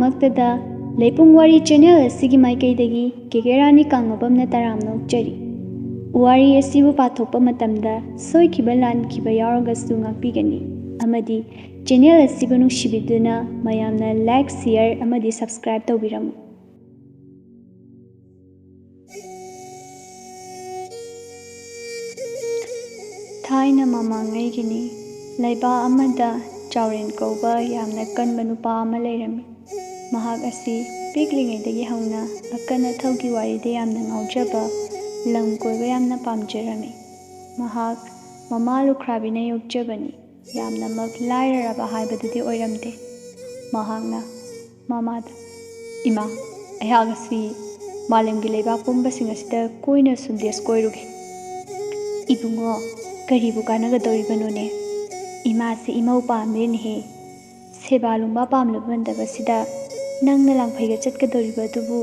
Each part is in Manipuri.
ꯃꯛꯇꯗ ꯂꯩꯄꯨꯡ ꯋꯥꯔꯤ ꯆꯦꯅꯦꯜ ꯑꯁꯤꯒꯤ ꯃꯥꯏꯀꯩꯗꯒꯤ ꯀꯦꯀꯦꯔꯥꯅꯤ ꯀꯥꯡꯉꯕꯝꯅ ꯇꯔꯥꯝꯅ ꯑꯣꯛꯆꯔꯤ꯫ ꯋꯥꯔꯤ ꯑꯁꯤꯕꯨ ꯄꯥꯊꯣꯛꯄ ꯃꯇꯝꯗ ꯁꯣꯏꯈꯤꯕ ꯂꯥꯟꯈꯤꯕ ꯌꯥꯎꯔꯒꯁꯨ ꯉꯥꯛꯄꯤꯒꯅꯤ ꯑꯃꯗꯤ ꯆꯦꯅꯦꯜ ꯑꯁꯤꯕꯨ ꯅꯨꯡꯁꯤꯕꯤꯗꯨꯅ ꯃꯌꯥꯝꯅ ꯂꯥꯏꯛ, ꯁꯤꯌꯔ ꯑꯃꯗꯤ ꯁꯕꯁꯀ꯭ꯔꯥꯏꯕ ꯇꯧꯕꯤꯔꯝꯃꯨ꯫ ꯊꯥꯏꯅ ꯃꯃꯥꯡꯉꯩꯒꯤꯅꯤ, ꯂꯩꯕꯥꯛ ꯑꯃꯗ ꯆꯥꯎꯔꯦꯟ ꯀꯧꯕ ꯌꯥꯝꯅ ꯀꯟꯕ ꯅꯨꯄꯥ ꯑꯃ ꯂꯩꯔꯝꯃꯤ꯫ ꯃꯍꯥꯛ ꯑꯁꯤ ꯄꯤꯛꯂꯤꯉꯩꯗꯒꯤ ꯍꯧꯅ ꯑꯀꯟ ꯑꯊꯧꯒꯤ ꯋꯥꯔꯤꯗ ꯌꯥꯝꯅ ꯉꯥꯎꯖꯕ, ꯂꯝ ꯀꯣꯏꯕ ꯌꯥꯝꯅ ꯄꯥꯝꯖꯔꯝꯃꯤ꯫ ꯃꯍꯥꯛ ꯃꯃꯥ ꯂꯨꯈ꯭ꯔꯥꯕꯤꯅ ꯌꯣꯛꯆꯕꯅꯤ, ꯌꯥꯝꯅꯃꯛ ꯂꯥꯏꯔꯔꯕ ꯍꯥꯏꯕꯗꯨꯗꯤ ꯑꯣꯏꯔꯝꯗꯦ꯫ ꯃꯍꯥꯛꯅ ꯃꯃꯥꯗ, "ꯏꯃꯥ, ꯑꯩꯍꯥꯛ ꯉꯁꯤ ꯃꯥꯂꯦꯝꯒꯤ ꯂꯩꯕꯥꯛ ꯄꯨꯝꯕꯁꯤꯡ ꯑꯁꯤꯗ ꯀꯣꯏꯅ ꯁꯨꯝꯗꯦꯁ ꯀꯣꯏꯔꯨꯒꯦ꯫" "ꯏꯕꯨꯡꯉꯣ, ꯀꯔꯤꯕꯨ ꯀꯥꯟꯅꯒꯗꯧꯔꯤꯕꯅꯣꯅꯦ? ꯏꯃꯥꯁꯦ ꯏꯃꯧ ꯄꯥꯝꯃꯦꯅꯦꯍꯦ꯫ ꯁꯦꯕꯥ ꯂꯨꯡꯕ ꯄꯥꯝꯂꯕꯗꯕꯁꯤꯗ ꯅꯪꯅ ꯂꯥꯡꯐꯩꯒ ꯆꯠꯀꯗꯧꯔꯤꯕ ꯑꯗꯨꯕꯨ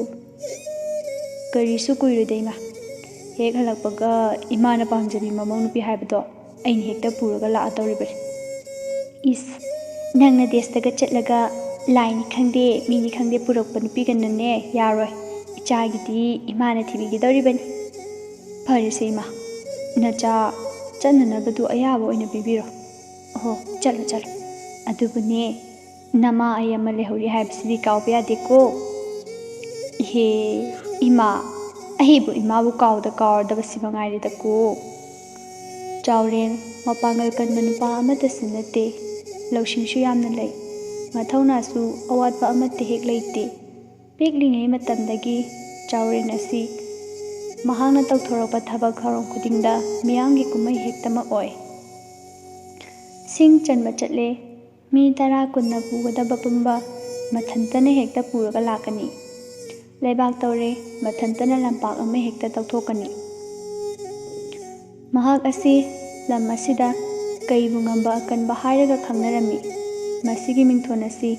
ꯀꯔꯤꯁꯨ ꯀꯨꯏꯔꯣꯏꯗ ꯏꯃꯥ꯫ ꯍꯦꯛ ꯍꯜꯂꯛꯄꯒ ꯏꯃꯥꯅ ꯄꯥꯝꯖꯕꯤ ꯃꯃꯧ ꯅꯨꯄꯤ ꯍꯥꯏꯕꯗꯣ ꯑꯩꯅ ꯍꯦꯛꯇ ꯄꯨꯔꯒ ꯂꯥꯛꯑꯗꯧꯔꯤꯕꯅꯤ." "ꯏꯁ, ꯅꯪꯅ ꯗꯦꯁꯇꯒ ꯆꯠꯂꯒ ꯂꯥꯏꯅꯤ ꯈꯪꯗꯦ ꯃꯤꯅꯤ ꯈꯪꯗꯦ ꯄꯨꯔꯛꯄ ꯅꯨꯄꯤꯒꯅꯅꯦ ꯌꯥꯔꯣꯏ꯫ ꯏꯆꯥꯒꯤꯗꯤ ꯏꯃꯥꯅ ꯊꯤꯕꯤꯒꯗꯧꯔꯤꯕꯅꯤ." "ꯐꯔꯦꯁꯦ ꯏꯃꯥ, ꯅꯆꯥ ꯆꯠꯅꯅꯕꯗꯨ ꯑꯌꯥꯕ ꯑꯣꯏꯅ ꯄꯤꯕꯤꯔꯣ꯫ ꯑꯣꯍꯣ, ꯆꯠꯂꯣ ꯆꯠꯂꯣ꯫ ꯑꯗꯨꯕꯨꯅꯦ, ꯅꯃꯥ ꯑꯩ ꯑꯃ ꯂꯩꯍꯧꯔꯤ ꯍꯥꯏꯕꯁꯤꯗꯤ ꯀꯥꯎꯕ ꯌꯥꯗꯦꯀꯣ." "ꯏꯍꯦ ꯏꯃꯥ, ꯑꯩꯕꯨ ꯏꯃꯥꯕꯨ ꯀꯥꯎꯔꯗꯕꯁꯤ ꯃꯉꯥꯏꯔꯦꯗꯀꯣ." ꯆꯥꯎꯔꯦꯟ ꯃꯄꯥꯡꯒꯜ ꯀꯟꯕ ꯅꯨꯄꯥ ꯑꯃꯠꯇꯁꯨ ꯅꯠꯇꯦ, ꯂꯧꯁꯤꯡꯁꯨ ꯌꯥꯝꯅ ꯂꯩ, ꯃꯊꯧꯅꯥꯁꯨ ꯑꯋꯥꯠꯄ ꯑꯃꯠꯇ ꯍꯦꯛ ꯂꯩꯇꯦ꯫ ꯄꯤꯛꯂꯤꯉꯩ ꯃꯇꯝꯗꯒꯤ ꯆꯥꯎꯔꯦꯟ ꯑꯁꯤ ꯃꯍꯥꯛꯅ ꯇꯧꯊꯣꯔꯛꯄ ꯊꯕꯛ ꯊꯧꯔꯝ ꯈꯨꯗꯤꯡꯗ ꯃꯤꯌꯥꯝꯒꯤ ꯀꯨꯝꯍꯩ ꯍꯦꯛꯇꯃꯛ ꯑꯣꯏ꯫ ꯁꯤꯡ ꯆꯟꯕ ꯆꯠꯂꯦ, ꯃꯤ 10-20ꯅ ꯄꯨꯒꯗꯕ ꯄꯨꯝꯕ ꯃꯊꯟꯇꯅ ꯍꯦꯛꯇ ꯄꯨꯔꯒ ꯂꯥꯛꯀꯅꯤ꯫ ꯂꯩꯕꯥꯛ ꯇꯧꯔꯦ, ꯃꯊꯟꯇꯅ ꯂꯝꯄꯥꯛ ꯑꯃ ꯍꯦꯛꯇ ꯇꯧꯊꯣꯛꯀꯅꯤ꯫ ꯃꯍꯥꯛ ꯑꯁꯤ ꯂꯝ ꯑꯁꯤꯗ ꯀꯩꯕꯨ ꯉꯝꯕ ꯑꯀꯟꯕ ꯍꯥꯏꯔꯒ ꯈꯪꯅꯔꯝꯃꯤ꯫ ꯃꯁꯤꯒꯤ ꯃꯤꯡꯊꯣꯟ ꯑꯁꯤ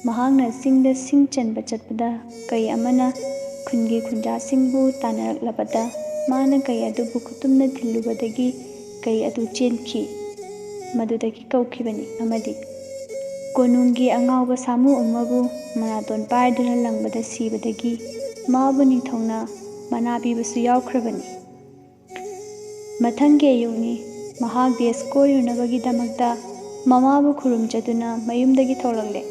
ꯃꯍꯥꯛꯅ ꯆꯤꯡꯗ ꯁꯤꯡ ꯆꯟꯕ ꯆꯠꯄꯗ ꯀꯩ ꯑꯃꯅ ꯈꯨꯟꯒꯤ ꯈꯨꯟꯖꯥꯁꯤꯡꯕꯨ ꯇꯥꯟꯅꯔꯛꯂꯕꯗ ꯃꯥꯅ ꯀꯩ ꯑꯗꯨꯕꯨ ꯈꯨꯇꯨꯝꯅ ꯊꯤꯜꯂꯨꯕꯗꯒꯤ ꯀꯩ ꯑꯗꯨ ꯆꯦꯟꯈꯤ, ꯃꯗꯨꯗꯒꯤ ꯀꯧꯈꯤꯕꯅꯤ꯫ ꯑꯃꯗꯤ ꯀꯣꯅꯨꯡꯒꯤ ꯑꯉꯥꯎꯕ ꯁꯥꯃꯨ ꯑꯃꯕꯨ ꯃꯅꯥꯇꯣꯟ ꯄꯥꯏꯔꯗꯨꯅ ꯂꯪꯕꯗ ꯁꯤꯕꯗꯒꯤ ꯃꯥꯕꯨ ꯅꯤꯡꯊꯧꯅ ꯃꯅꯥ ꯄꯤꯕꯁꯨ ꯌꯥꯎꯈ꯭ꯔꯕꯅꯤ꯫ ꯃꯊꯪꯒꯤ ꯑꯌꯨꯛꯅꯤ, ꯃꯍꯥꯛ ꯗꯦꯁ ꯀꯣꯏꯔꯨꯅꯕꯒꯤꯗꯃꯛꯇ ꯃꯃꯥꯕꯨ ꯈꯨꯔꯨꯝꯖꯗꯨꯅ ꯃꯌꯨꯝꯗꯒꯤ ꯊꯣꯛꯂꯛꯂꯦ꯫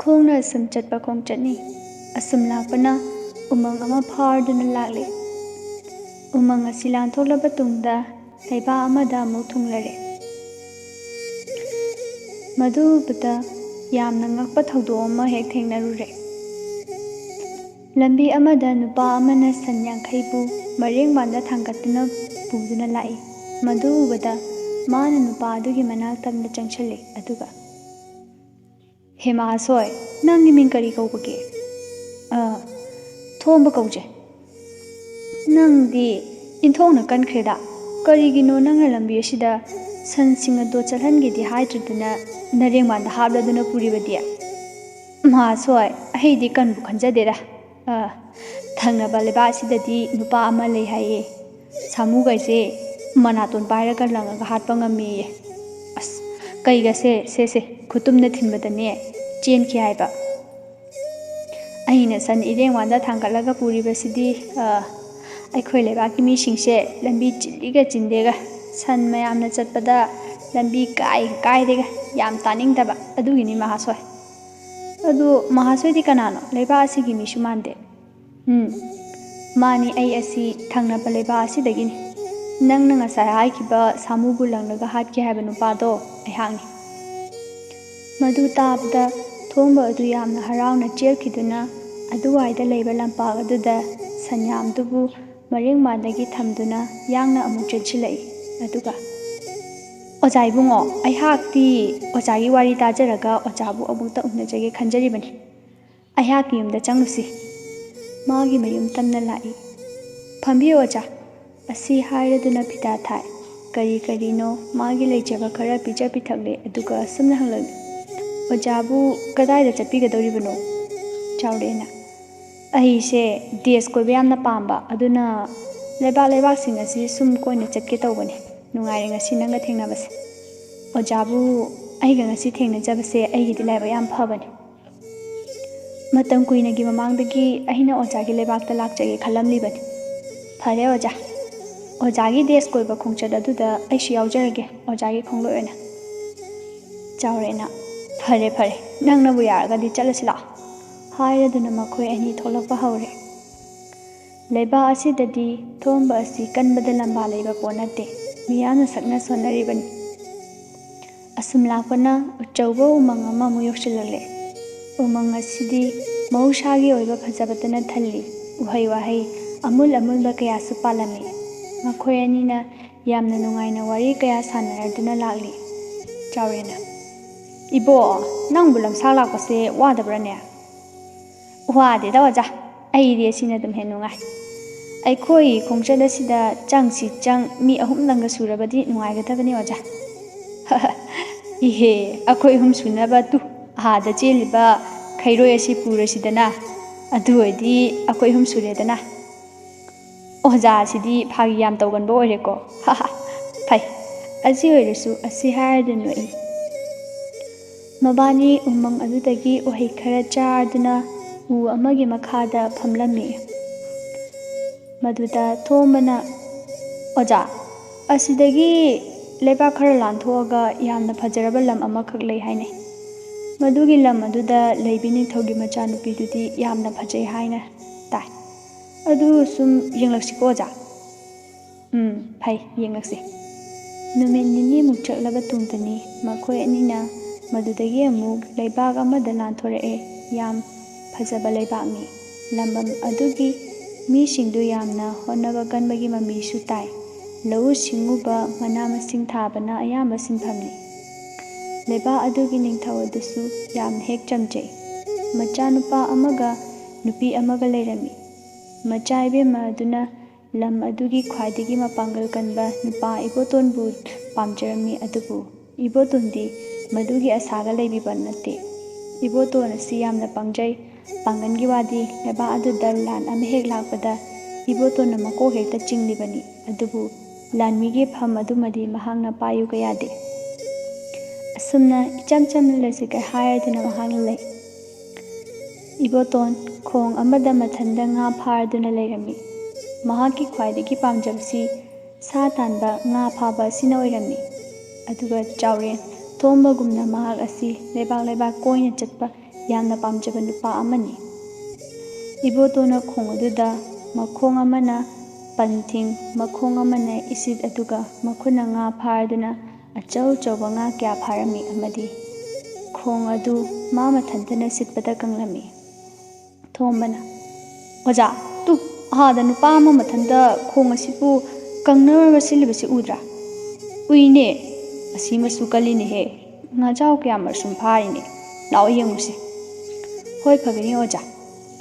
ꯈꯣꯡꯅ ꯑꯁꯨꯝ ꯆꯠꯄ ꯈꯣꯡꯆꯠꯅꯤ, ꯑꯁꯨꯝ ꯂꯥꯛꯄꯅ ꯎꯃꯪ ꯑꯃ ꯐꯥꯎꯔꯗꯨꯅ ꯂꯥꯛꯂꯦ꯫ ꯎꯃꯪ ꯑꯁꯤ ꯂꯥꯟꯊꯣꯛꯂꯕ ꯇꯨꯡꯗ ꯂꯩꯕꯥꯛ ꯑꯃꯗ ꯑꯃꯨꯛ ꯊꯨꯡꯂꯔꯦ꯫ ꯃꯗꯨ ꯎꯕꯗ ꯌꯥꯝꯅ ꯉꯛꯄ ꯊꯧꯗꯣꯛ ꯑꯃ ꯍꯦꯛ ꯊꯦꯡꯅꯔꯨꯔꯦ꯫ ꯂꯝꯕꯤ ꯑꯃꯗ ꯅꯨꯄꯥ ꯑꯃꯅ ꯁꯟ 50ꯕꯨ ꯃꯔꯦꯡꯕꯥꯟꯗ ꯊꯥꯡꯒꯠꯇꯨꯅ ꯄꯨꯗꯨꯅ ꯂꯥꯛꯏ꯫ ꯃꯗꯨ ꯎꯕꯗ ꯃꯥꯅ ꯅꯨꯄꯥ ꯑꯗꯨꯒꯤ ꯃꯅꯥꯛ ꯇꯝꯅ ꯆꯪꯁꯤꯜꯂꯦ, ꯑꯗꯨꯒ "ꯍꯦꯃꯥ ꯑꯁꯣꯏ, ꯅꯪꯒꯤ ꯃꯤꯡ ꯀꯔꯤ ꯀꯧꯕꯒꯦ?" "ꯊꯣꯝꯕ ꯀꯧꯖꯩ." "ꯅꯪꯗꯤ ꯏꯟꯊꯣꯛꯅ ꯀꯟꯈ꯭ꯔꯦꯗ, ꯀꯔꯤꯒꯤꯅꯣ ꯅꯪꯅ ꯂꯝꯕꯤ ꯑꯁꯤꯗ ꯁꯟꯁꯤꯡ ꯑꯗꯣ ꯆꯠꯍꯟꯒꯦꯗꯤ ꯍꯥꯏꯗ꯭ꯔꯗꯅ ꯅꯔꯦꯡꯕꯥꯟꯗ ꯍꯥꯞꯂꯗꯨꯅ ꯄꯨꯔꯤꯕꯗꯤ?" "ꯃꯥ ꯑꯁꯣꯏ, ꯑꯩꯗꯤ ꯀꯟꯕꯨ ꯈꯟꯖꯗꯦꯗ꯫ ꯊꯪꯅꯕ ꯂꯩꯕꯥꯛ ꯑꯁꯤꯗꯗꯤ ꯅꯨꯄꯥ ꯑꯃ ꯂꯩ ꯍꯥꯏꯌꯦ, ꯁꯥꯃꯨꯒꯩꯁꯦ ꯃꯅꯥꯇꯣꯟ ꯄꯥꯏꯔꯒ ꯂꯪꯉꯒ ꯍꯥꯠꯄ ꯉꯝꯃꯦꯌꯦ꯫ ꯑꯁ, ꯀꯩꯒꯁꯦ ꯁꯦ ꯈꯨꯇꯨꯝꯅ ꯊꯤꯟꯕꯗꯅꯦ ꯆꯦꯟꯈꯤ ꯍꯥꯏꯕ꯫ ꯑꯩꯅ ꯁꯟ ꯏꯔꯦꯡꯕꯥꯟꯗ ꯊꯥꯡꯒꯠꯂꯒ ꯄꯨꯔꯤꯕꯁꯤꯗꯤ ꯑꯩꯈꯣꯏ ꯂꯩꯕꯥꯛꯀꯤ ꯃꯤꯁꯤꯡꯁꯦ ꯂꯝꯕꯤ ꯆꯤꯜꯂꯤꯒ ꯆꯤꯟꯗꯦꯒ, ꯁꯟ ꯃꯌꯥꯝꯅ ꯆꯠꯄꯗ ꯂꯝꯕꯤ ꯀꯥꯏꯗꯦꯒ ꯌꯥꯝ ꯇꯥꯅꯤꯡꯗꯕ ꯑꯗꯨꯒꯤꯅꯤ ꯃꯍꯥꯁꯣꯏ." "ꯑꯗꯨ ꯃꯍꯥꯁꯣꯏꯗꯤ ꯀꯅꯥꯅꯣ? ꯂꯩꯕꯥꯛ ꯑꯁꯤꯒꯤ ꯃꯤꯁꯨ ꯃꯥꯟꯗꯦ." "ꯃꯥꯅꯤ, ꯑꯩ ꯑꯁꯤ ꯊꯪꯅꯕ ꯂꯩꯕꯥꯛ ꯑꯁꯤꯗꯒꯤꯅꯤ꯫ ꯅꯪꯅ ꯉꯁꯥꯏ ꯍꯥꯏꯈꯤꯕ ꯁꯥꯃꯨꯕꯨ ꯂꯪꯂꯒ ꯍꯥꯠꯈꯤ ꯍꯥꯏꯕ ꯅꯨꯄꯥꯗꯣ ꯑꯩꯍꯥꯛꯅꯤ." ꯃꯗꯨ ꯇꯥꯕꯗ ꯊꯣꯝꯕ ꯑꯗꯨ ꯌꯥꯝꯅ ꯍꯔꯥꯎꯅ ꯆꯦꯜꯈꯤꯗꯨꯅ ꯑꯗꯨꯋꯥꯏꯗ ꯂꯩꯕ ꯂꯝꯄꯥꯛ ꯑꯗꯨꯗ ꯁꯟ ꯌꯥꯝꯗꯨꯕꯨ ꯃꯔꯦꯡꯕꯥꯟꯗꯒꯤ ꯊꯝꯗꯨꯅ ꯌꯥꯡꯅ ꯑꯃꯨꯛ ꯆꯦꯟꯁꯤꯜꯂꯛꯏ꯫ ꯑꯗꯨꯒ "ꯑꯣꯖꯥ ꯏꯕꯨꯡꯉꯣ, ꯑꯩꯍꯥꯛꯇꯤ ꯑꯣꯖꯥꯒꯤ ꯋꯥꯔꯤ ꯇꯥꯖꯔꯒ ꯑꯣꯖꯥꯕꯨ ꯑꯃꯨꯛꯇ ꯎꯅꯖꯒꯦ ꯈꯟꯖꯔꯤꯕꯅꯤ꯫ ꯑꯩꯍꯥꯛꯀꯤ ꯌꯨꯝꯗ ꯆꯪꯂꯨꯁꯤ." ꯃꯥꯒꯤ ꯃꯌꯨꯝ ꯇꯝꯅ ꯂꯥꯛꯏ꯫ "ꯐꯝꯕꯤꯌꯨ ꯑꯣꯖꯥ." ꯑꯁꯤ ꯍꯥꯏꯔꯗꯨꯅ ꯐꯤꯗꯥ ꯊꯥꯏ, ꯀꯔꯤ ꯀꯔꯤꯅꯣ ꯃꯥꯒꯤ ꯂꯩꯖꯕ ꯈꯔ ꯄꯤꯖ ꯄꯤꯊꯛꯂꯦ, ꯑꯗꯨꯒ ꯑꯁꯨꯝꯅ ꯍꯪꯂꯛꯂꯦ, "ꯑꯣꯖꯥꯕꯨ ꯀꯗꯥꯏꯗ ꯆꯠꯄꯤꯒꯗꯧꯔꯤꯕꯅꯣ?" ꯆꯥꯎꯔꯦꯟꯅ, "ꯑꯩꯁꯦ ꯗꯦꯁ ꯀꯣꯏꯕ ꯌꯥꯝꯅ ꯄꯥꯝꯕ, ꯑꯗꯨꯅ ꯂꯩꯕꯥꯛꯁꯤꯡ ꯑꯁꯤ ꯁꯨꯝ ꯀꯣꯏꯅ ꯆꯠꯀꯦ ꯇꯧꯕꯅꯤ꯫ ꯅꯨꯡꯉꯥꯏꯔꯦ ꯉꯁꯤ ꯅꯪꯒ ꯊꯦꯡꯅꯕꯁꯦ꯫ ꯑꯣꯖꯥꯕꯨ ꯑꯩꯒ ꯉꯁꯤ ꯊꯦꯡꯅꯖꯕꯁꯦ ꯑꯩꯒꯤꯗꯤ ꯂꯥꯏꯕꯛ ꯌꯥꯝ ꯐꯕꯅꯤ꯫ ꯃꯇꯝ ꯀꯨꯏꯅꯒꯤ ꯃꯃꯥꯡꯗꯒꯤ ꯑꯩꯅ ꯑꯣꯖꯥꯒꯤ ꯂꯩꯕꯥꯛꯇ ꯂꯥꯛꯆꯒꯦ ꯈꯜꯂꯝꯂꯤꯕꯅꯤ꯫ ꯐꯔꯦ ꯑꯣꯖꯥ, ꯑꯣꯖꯥꯒꯤ ꯗꯦꯁ ꯀꯣꯏꯕ ꯈꯣꯡꯆꯠ ꯑꯗꯨꯗ ꯑꯩꯁꯨ ꯌꯥꯎꯖꯔꯒꯦ ꯑꯣꯖꯥꯒꯤ ꯈꯣꯡꯂꯣꯏ ꯑꯣꯏꯅ꯫ ꯆꯥꯎꯔꯦꯟꯅ ꯐꯔꯦ ꯐꯔꯦ, ꯅꯪꯅꯕꯨ ꯌꯥꯔꯒꯗꯤ ꯆꯠꯂꯁꯤ ꯂꯥꯛꯑꯣ ꯍꯥꯏꯔꯗꯨꯅ ꯃꯈꯣꯏ ꯑꯅꯤ ꯊꯣꯛꯂꯛꯄ ꯍꯧꯔꯦ꯫ ꯂꯩꯕꯥꯛ ꯑꯁꯤꯗꯗꯤ ꯊꯣꯝꯕ ꯑꯁꯤ ꯀꯟꯕꯗ ꯂꯝꯕꯥ ꯂꯩꯕ ꯄꯣꯠ ꯅꯠꯇꯦ, ꯃꯤꯌꯥꯝꯅ ꯁꯛꯅ ꯁꯣꯟꯅꯔꯤꯕꯅꯤ꯫ ꯑꯁꯨꯝ ꯂꯥꯛꯄꯅ ꯑꯆꯧꯕ ꯎꯃꯪ ꯑꯃꯃꯨꯛ ꯌꯧꯁꯤꯜꯂꯛꯂꯦ꯫ ꯎꯃꯪ ꯑꯁꯤꯗꯤ ꯃꯍꯧꯁꯥꯒꯤ ꯑꯣꯏꯕ ꯐꯖꯕꯇꯅ ꯊꯜꯂꯤ, ꯎꯍꯩ ꯋꯥꯍꯩ ꯑꯃꯨꯜ ꯑꯃꯨꯟꯕ ꯀꯌꯥꯁꯨ ꯄꯥꯜꯂꯝꯃꯤ꯫ ꯃꯈꯣꯏ ꯑꯅꯤꯅ ꯌꯥꯝꯅ ꯅꯨꯡꯉꯥꯏꯅ ꯋꯥꯔꯤ ꯀꯌꯥ ꯁꯥꯟꯅꯔꯗꯨꯅ ꯂꯥꯛꯂꯤ꯫ ꯆꯥꯎꯔꯦꯟꯅ ꯏꯕꯣ, ꯅꯪꯕꯨ ꯂꯝꯁꯥꯡ ꯂꯥꯛꯄꯁꯦ ꯋꯥꯗꯕ꯭ꯔꯥꯅꯦ? ꯋꯥꯗꯦꯗ ꯑꯣꯖꯥ, ꯑꯩꯗꯤ ꯑꯁꯤꯅ ꯑꯗꯨꯝ ꯍꯦꯟꯅ ꯅꯨꯡꯉꯥꯏ꯫ ꯑꯩꯈꯣꯏ ꯈꯣꯡꯆꯠ ꯑꯁꯤꯗ ꯆꯪꯁꯤ ꯆꯪ ꯃꯤ 3ꯗꯪꯒ ꯁꯨꯔꯕꯗꯤ ꯅꯨꯡꯉꯥꯏꯒꯗꯕꯅꯤ ꯑꯣꯖꯥ꯫ ꯏꯍꯦ, ꯑꯩꯈꯣꯏ 3 ꯁꯨꯅꯕ ꯑꯥꯗ ꯆꯦꯜꯂꯤꯕ ꯈꯩꯔꯣꯏ ꯑꯁꯤ ꯄꯨꯔꯁꯤꯗꯅ, ꯑꯗꯨ ꯑꯣꯏꯗꯤ ꯑꯩꯈꯣꯏ 3 ꯁꯨꯔꯦꯗꯅ꯫ ꯑꯣꯖꯥꯁꯤꯗꯤ ꯐꯥꯒꯤ ꯌꯥꯝ ꯇꯧꯒꯟꯕ ꯑꯣꯏꯔꯦꯀꯣ꯫ ꯐꯩ, ꯑꯁꯤ ꯑꯣꯏꯔꯁꯨ ꯑꯁꯤ ꯍꯥꯏꯔꯗꯨꯅ ꯅꯣꯛꯏ꯫ ꯃꯕꯥꯅꯤ ꯎꯃꯪ ꯑꯗꯨꯗꯒꯤ ꯎꯍꯩ ꯈꯔ ꯆꯥꯔꯗꯨꯅ ꯎ ꯑꯃꯒꯤ ꯃꯈꯥꯗ ꯐꯝꯂꯝꯃꯤ꯫ ꯃꯗꯨꯗ ꯊꯣꯝꯕꯅ ꯑꯣꯖꯥ, ꯑꯁꯤꯗꯒꯤ ꯂꯩꯕꯥꯛ ꯈꯔ ꯂꯥꯟꯊꯣꯛꯑꯒ ꯌꯥꯝꯅ ꯐꯖꯔꯕ ꯂꯝ ꯑꯃꯈꯛ ꯂꯩ ꯍꯥꯏꯅꯩ꯫ ꯃꯗꯨꯒꯤ ꯂꯝ ꯑꯗꯨꯗ ꯂꯩꯕꯤ ꯅꯤꯡꯊꯧꯒꯤ ꯃꯆꯥꯅꯨꯄꯤꯗꯨꯗꯤ ꯌꯥꯝꯅ ꯐꯖꯩ ꯍꯥꯏꯅ ꯇꯥꯏ꯫ ꯑꯗꯨ ꯁꯨꯝ ꯌꯦꯡꯂꯛꯁꯤꯀꯣ ꯑꯣꯖꯥ? ꯐꯩ, ꯌꯦꯡꯂꯛꯁꯤ꯫ ꯅꯨꯃꯤꯠ ꯅꯤꯅꯤꯃꯨꯛ ꯆꯠꯂꯕ ꯇꯨꯡꯗꯅꯤ ꯃꯈꯣꯏ ꯑꯅꯤꯅ ꯃꯗꯨꯗꯒꯤ ꯑꯃꯨꯛ ꯂꯩꯕꯥꯛ ꯑꯃꯗ ꯂꯥꯟꯊꯣꯔꯛꯑꯦ꯫ ꯌꯥꯝ ꯐꯖꯕ ꯂꯩꯕꯥꯛꯅꯤ꯫ ꯂꯝꯗꯝ ꯑꯗꯨꯒꯤ ꯃꯤꯁꯤꯡꯗꯨ ꯌꯥꯝꯅ ꯍꯣꯠꯅꯕ ꯀꯟꯕꯒꯤ ꯃꯃꯤꯁꯨ ꯇꯥꯏ꯫ ꯂꯧꯎ ꯁꯤꯡꯎꯕ, ꯃꯅꯥ ꯃꯁꯤꯡ ꯊꯥꯕꯅ ꯑꯌꯥꯝꯕ ꯁꯤꯟꯐꯝꯅꯤ꯫ ꯂꯩꯕꯥꯛ ꯑꯗꯨꯒꯤ ꯅꯤꯡꯊꯧ ꯑꯗꯨꯁꯨ ꯌꯥꯝꯅ ꯍꯦꯛ ꯆꯝꯖꯩ꯫ ꯃꯆꯥꯅꯨꯄꯥ ꯑꯃꯒ ꯅꯨꯄꯤ ꯑꯃꯒ ꯂꯩꯔꯝꯃꯤ꯫ ꯃꯆꯥ ꯏꯕꯦꯝꯃ ꯑꯗꯨꯅ ꯂꯝ ꯑꯗꯨꯒꯤ ꯈ꯭ꯋꯥꯏꯗꯒꯤ ꯃꯄꯥꯡꯒꯜ ꯀꯟꯕ ꯅꯨꯄꯥ ꯏꯕꯣꯇꯣꯟꯕꯨ ꯄꯥꯝꯖꯔꯝꯃꯤ꯫ ꯑꯗꯨꯕꯨ ꯏꯕꯣꯇꯣꯟꯗꯤ ꯃꯗꯨꯒꯤ ꯑꯁꯥꯒ ꯂꯩꯕꯤꯕ ꯅꯠꯇꯦ꯫ ꯏꯕꯣꯇꯣꯟ ꯑꯁꯤ ꯌꯥꯝꯅ ꯄꯪꯖꯩ꯫ ꯄꯥꯡꯒꯟꯒꯤ ꯋꯥꯗꯤ ꯂꯩꯕꯥꯛ ꯑꯗꯨꯗ ꯂꯥꯟ ꯑꯃ ꯍꯦꯛ ꯂꯥꯛꯄꯗ ꯏꯕꯣꯇꯣꯟꯅ ꯃꯀꯣꯛ ꯍꯦꯛꯇ ꯆꯤꯡꯂꯤꯕꯅꯤ꯫ ꯑꯗꯨꯕꯨ ꯂꯥꯟꯃꯤꯒꯤ ꯐꯝ ꯑꯗꯨꯃꯗꯤ ꯃꯍꯥꯛꯅ ꯄꯥꯏꯌꯨꯒ ꯌꯥꯗꯦ꯫ ꯑꯁꯨꯝꯅ ꯏꯆꯝ ꯆꯝꯅ ꯂꯩꯖꯒꯦ ꯍꯥꯏꯔꯗꯨꯅ ꯃꯍꯥꯛꯅ ꯂꯩ꯫ ꯏꯕꯣꯇꯣꯟ ꯈꯣꯡ ꯑꯃꯗ ꯃꯊꯟꯗ ꯉꯥ ꯐꯥꯔꯗꯨꯅ ꯂꯩꯔꯝꯃꯤ꯫ ꯃꯍꯥꯛꯀꯤ ꯈ꯭ꯋꯥꯏꯗꯒꯤ ꯄꯥꯝꯖꯕꯁꯤ ꯁꯥ ꯇꯥꯟꯕ, ꯉꯥ ꯐꯥꯕ ꯑꯁꯤꯅ ꯑꯣꯏꯔꯝꯃꯤ꯫ ꯑꯗꯨꯒ ꯆꯥꯎꯔꯦꯟ ꯊꯣꯝꯕꯒꯨꯝꯅ ꯃꯍꯥꯛ ꯑꯁꯤ ꯂꯩꯕꯥꯛ ꯀꯣꯏꯅ ꯆꯠꯄ ꯌꯥꯝꯅ ꯄꯥꯝꯖꯕ ꯅꯨꯄꯥ ꯑꯃꯅꯤ꯫ ꯏꯕꯣꯇꯣꯟꯅ ꯈꯣꯡ ꯑꯗꯨꯗ ꯃꯈꯣꯡ ꯑꯃꯅ ꯄꯟꯊꯤꯡ, ꯃꯈꯣꯡ ꯑꯃꯅ ꯏꯁꯤꯠ, ꯑꯗꯨꯒ ꯃꯈꯨꯠꯅ ꯉꯥ ꯐꯥꯔꯗꯨꯅ ꯑꯆꯧ ꯑꯆꯧꯕ ꯉꯥ ꯀꯌా ꯐꯥꯔꯝꯃꯤ꯫ ꯑꯃꯗꯤ ꯈꯣꯡ ꯑꯗꯨ ꯃꯥ ꯃꯊꯟꯇꯅ ꯁꯤꯠꯄꯗ ꯀꯪꯂꯝꯃꯤ꯫ ꯊꯣꯝꯕꯅ ꯑꯣꯖꯥ, ꯑꯥꯗ ꯅꯨꯄꯥ ꯑꯃ ꯃꯊꯟꯇ ꯈꯣꯡ ꯑꯁꯤꯕꯨ ꯀꯪꯅꯕ ꯁꯤꯠꯂꯤꯕꯁꯤ ꯎꯗ꯭ꯔꯥ? ꯎꯏꯅꯦ, ꯑꯁꯤ ꯃꯁꯨ ꯀꯜꯂꯤꯅꯦꯍꯦ, ꯉꯥꯖꯥꯎ ꯀꯌꯥꯃꯔꯛꯁꯨꯝ ꯐꯥꯔꯤꯅꯦ, ꯂꯥꯛꯑꯣ ꯌꯦꯡꯉꯨꯁꯤ꯫ ꯍꯣꯏ, ꯐꯒꯅꯤ ꯑꯣꯖꯥ꯫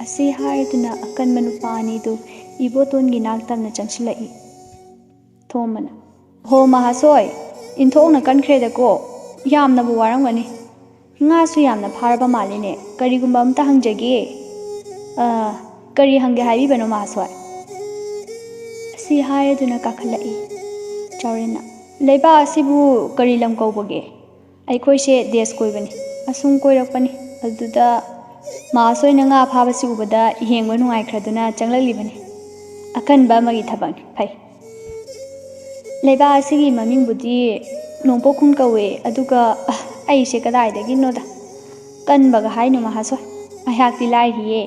ꯑꯁꯤ ꯍꯥꯏꯔꯗꯨꯅ ꯑꯀꯟꯕ ꯅꯨꯄꯥ ꯑꯅꯤꯗꯨ ꯏꯕꯣꯇꯣꯟꯒꯤ ꯅꯥꯛ ꯇꯝꯅ ꯆꯪꯁꯤꯜꯂꯛꯏ꯫ ꯊꯣꯝꯕꯅ ꯍꯣ ꯃꯍꯥꯁꯣꯏ, ꯏꯟꯊꯣꯛꯅ ꯀꯟꯈ꯭ꯔꯦꯗꯀꯣ, ꯌꯥꯝꯅꯕꯨ ꯋꯥꯔꯝꯒꯅꯤ꯫ ꯉꯥꯁꯨ ꯌꯥꯝꯅ ꯐꯥꯔꯕ ꯃꯥꯜꯂꯤꯅꯦ, ꯀꯔꯤꯒꯨꯝꯕ ꯑꯝꯇ ꯍꯪꯖꯒꯦ? ꯀꯔꯤ ꯍꯪꯒꯦ ꯍꯥꯏꯕꯤꯕꯅꯣ ꯃꯍꯥꯁꯣꯏ? ꯑꯁꯤ ꯍꯥꯏꯔꯗꯨꯅ ꯀꯥꯈꯠꯂꯛꯏ꯫ ꯆꯥꯎꯔꯦꯟꯅ ꯂꯩꯕꯥꯛ ꯑꯁꯤꯕꯨ ꯀꯔꯤ ꯂꯝ ꯀꯧꯕꯒꯦ? ꯑꯩꯈꯣꯏꯁꯦ ꯗꯦꯁ ꯀꯣꯏꯕꯅꯤ, ꯑꯁꯨꯝ ꯀꯣꯏꯔꯛꯄꯅꯤ꯫ ꯑꯗꯨꯗ ꯃꯍꯥꯁꯣꯏꯅ ꯉꯥ ꯐꯥꯕꯁꯤ ꯎꯕꯗ ꯌꯦꯡꯕ ꯅꯨꯡꯉꯥꯏꯈ꯭ꯔꯗꯨꯅ ꯆꯪꯂꯛꯂꯤꯕꯅꯤ꯫ ꯑꯀꯟꯕ ꯑꯃꯒꯤ ꯊꯕꯛꯅꯤ, ꯐꯩ꯫ ꯂꯩꯕꯥꯛ ꯑꯁꯤꯒꯤ ꯃꯃꯤꯡꯕꯨꯗꯤ ꯅꯣꯡꯄꯣꯛꯈꯨꯟ ꯀꯧꯋꯦ꯫ ꯑꯗꯨꯒ ꯑꯩꯁꯦ ꯀꯗꯥꯏꯗꯒꯤꯅꯣꯗ ꯀꯟꯕꯒ ꯍꯥꯏꯅꯣ ꯃꯍꯥꯁꯣꯏ, ꯑꯩꯍꯥꯛꯇꯤ ꯂꯥꯏꯔꯤꯌꯦ꯫